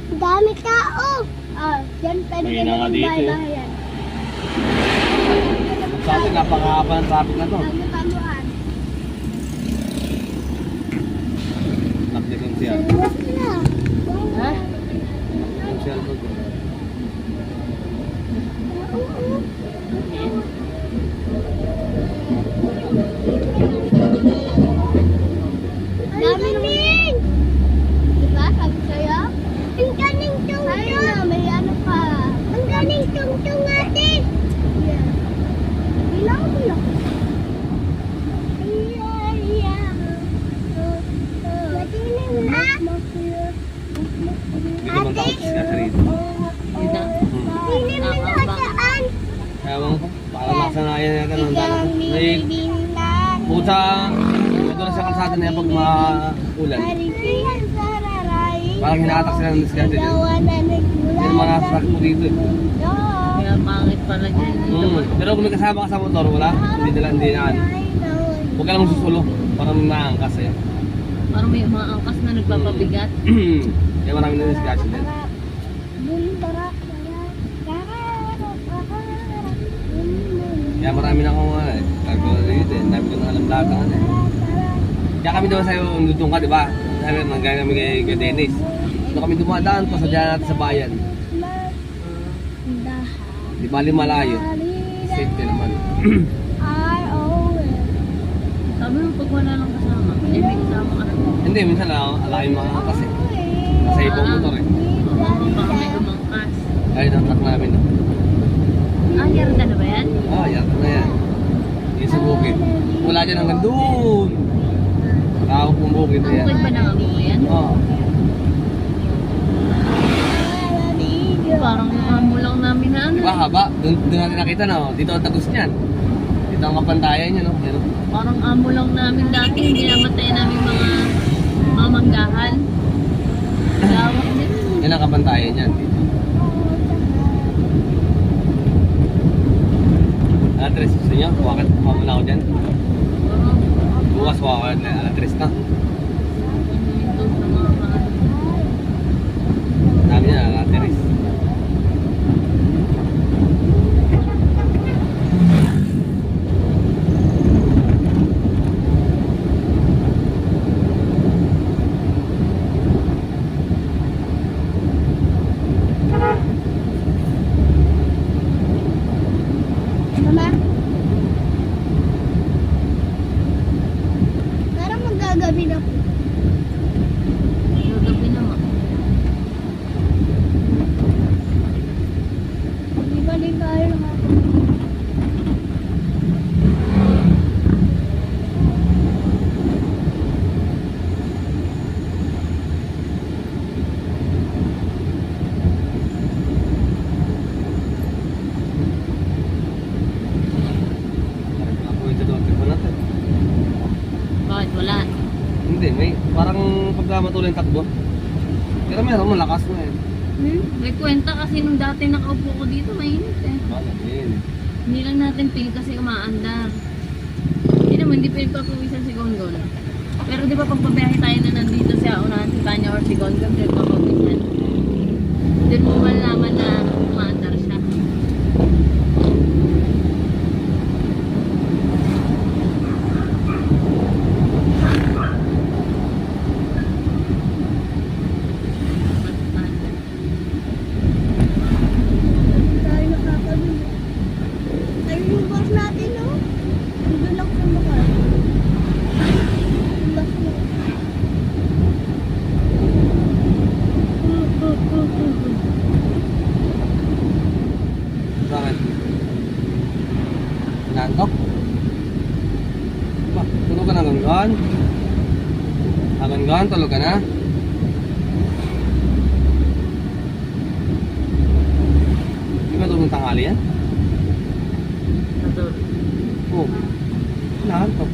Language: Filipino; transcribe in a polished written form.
Dami tao. Ah, yan pwede May ka na nga na dito, eh. bahay-bahayan. Sa atin, napakahaba ng traffic na to. Tamu-tamuan. Naklikon siya. Sarap na. Ha? Ang cellphone ko. Dami din! Diba? Sabi sa'yo? Ang galing tungtong! Ayun na, may ano pa. Ang galing tungtong natin! Yeah. Bilang mo lang. Hindi ko bang takot siya sa rito. Yun na. Hindi mo nasaan. Ewan ko, parang nakasanayan yata ng dalawa. Puta, doon sa kalsada na yan pag maulan. Parang hinatak sila ng diskarte dyan. Hindi naman nasa mo dito eh. Kaya pangit pala dyan. Pero kung may kasama ka sa motor, wala. Hindi na ano. Huwag ka lang susulo. Parang naangkas eh. Parang may mga angkas na nagpapabigat. Kaya marami na diskarte din. Kaya marami na akong ano eh. Cargo na dito eh. Dami ko na alam lahat ng ano eh. Kaya kami naman sa'yo nutong ka, di ba? Sabi, manggaya kami kay Dennis. Doon kami dumadaan, pasadya natin sa bayan. Di bali malayo. Safety naman. Sabi mo pag wala lang kasama, eh may kasama ka na. Hindi, minsan alaking mga angkas eh. Nasa ibang motor eh. Baka may umangkas. Ay, ang truck namin no. Ah, yarda na ba yan? Ah, yata na yan. Yung sa bukid. Wala dyan hanggang doon. Tawag pong bukid na yan. Bukid ba na mo yan? Oo. Parang amo lang namin na ano. Diba haba? Doon natin nakita na oh. Dito ang tagos niyan. Dito ang kapantayan niya no. Yan, oh. Parang amo lang namin dati. Hindi namatay namin mga mamanggahan. Lawak din. Yan ang kapantayan niyan. Dito. Alas 3 gusto niyo? Buwakat muna ako dyan. Bukas buwakat na alas 3 na. Dami niya alas 3. Mama? Parang magagabi na po. Gabi naman. Di ba din tayo nakapag... Ako ito doon. Tignan natin. Bakit wala? Hindi, may parang pagka matuloy yung takbo. Pero meron malakas na eh. May kwenta kasi nung dati nakaupo ko dito, mainit eh. Bakit? Yun. Hindi lang natin pili kasi umaandar. Hindi naman, hindi pinagpapawisan si Gongon. Pero di ba pag pabiyahe tayo na nandito sa unahan si Tanya or si Gongon, pinagpapawisan. Doon mo malaman na umaandar siya. Tayo nakakabili. Ayun yung box natin, no? Doon lang sa mukha. Yung box mo. Bakit? Nantok? Ba, tulog ka na Gongon? Gongon, tulog ka na? Di ba tulog tanghali yan? Natulog. Oo. Nantok.